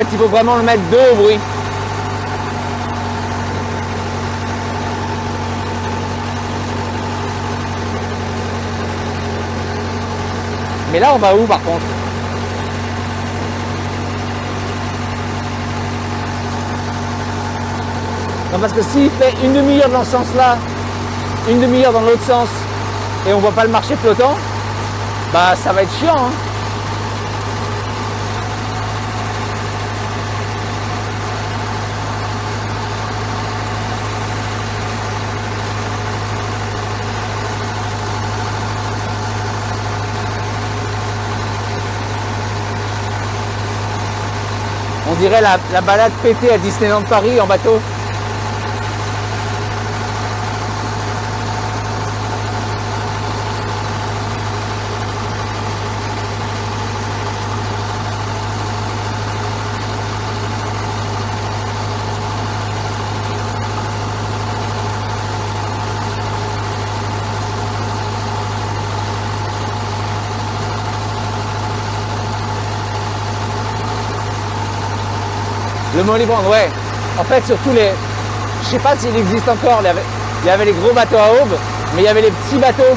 Il faut vraiment le mettre deux au bruit. Mais là, on va où par contre? Non, parce que s'il fait une demi-heure dans ce sens-là, une demi-heure dans l'autre sens, et on voit pas le marché flottant, bah ça va être chiant, hein. On dirait la balade pétée à Disneyland Paris en bateau. Le Moliband, ouais. En fait, surtout les... Je sais pas s'il existe encore. Il y avait les gros bateaux à aube, mais il y avait les petits bateaux.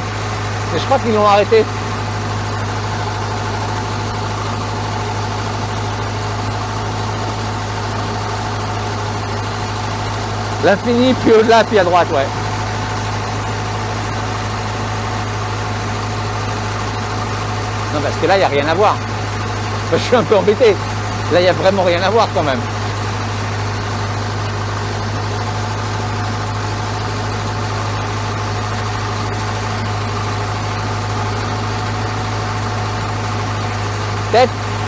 Et je crois qu'ils l'ont arrêté. L'infini, puis au-delà, puis à droite, ouais. Non, parce que là, il n'y a rien à voir. Je suis un peu embêté. Là, il n'y a vraiment rien à voir quand même.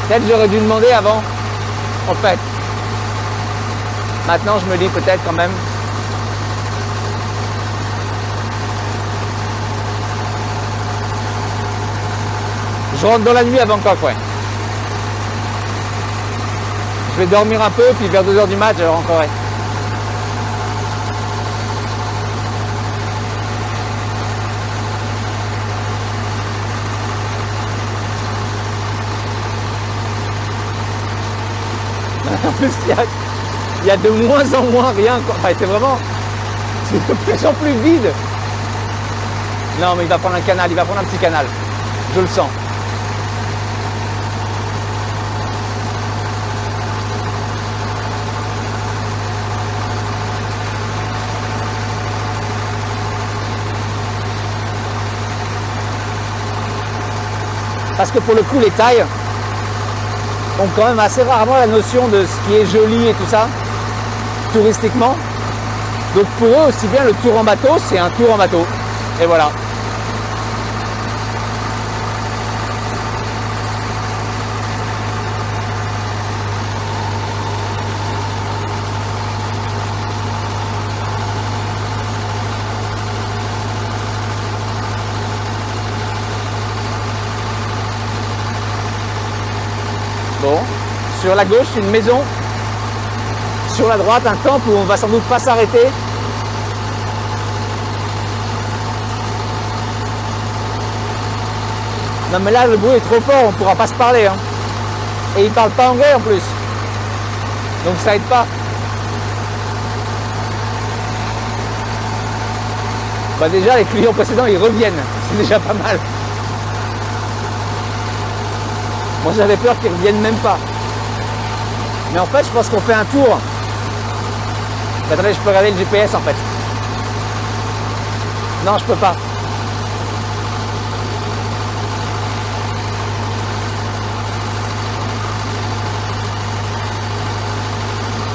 Peut-être j'aurais dû demander avant, en fait. Maintenant, je me dis peut-être quand même. Je rentre dans la nuit à Bangkok, ouais. Je vais dormir un peu, puis vers 2h du mat, je rentrerai. En plus, il y a de moins en moins rien. Enfin, c'est vraiment... C'est de plus en plus vide. Non, mais il va prendre un canal, il va prendre un petit canal. Je le sens. Parce que pour le coup, les Thaïs ont quand même assez rarement la notion de ce qui est joli et tout ça, touristiquement. Donc pour eux, aussi bien le tour en bateau, c'est un tour en bateau. Et voilà. Bon, sur la gauche, une maison. Sur la droite, un temple où on va sans doute pas s'arrêter. Non mais là, le bruit est trop fort, on pourra pas se parler, hein. Et ils parlent pas anglais en plus. Donc ça aide pas. Bah déjà, les clients précédents, ils reviennent. C'est déjà pas mal. Moi j'avais peur qu'ils ne reviennent même pas. Mais en fait je pense qu'on fait un tour. Attendez, je peux regarder le GPS en fait. Non, je peux pas.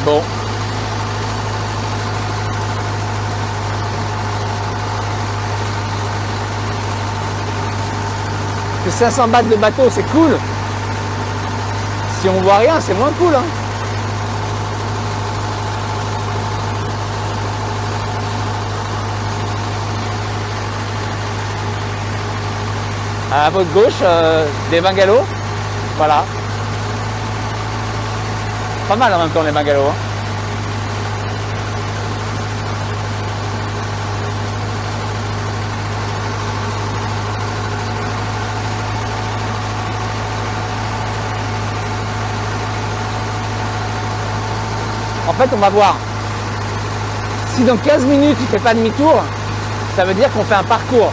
Bon. Que 500 bahts de bateau, c'est cool. Si on voit rien, c'est moins cool, hein. À votre gauche, des bungalows. Voilà. Pas mal en même temps les bungalows, hein. En fait, on va voir. Si dans 15 minutes, il ne fait pas demi-tour, ça veut dire qu'on fait un parcours.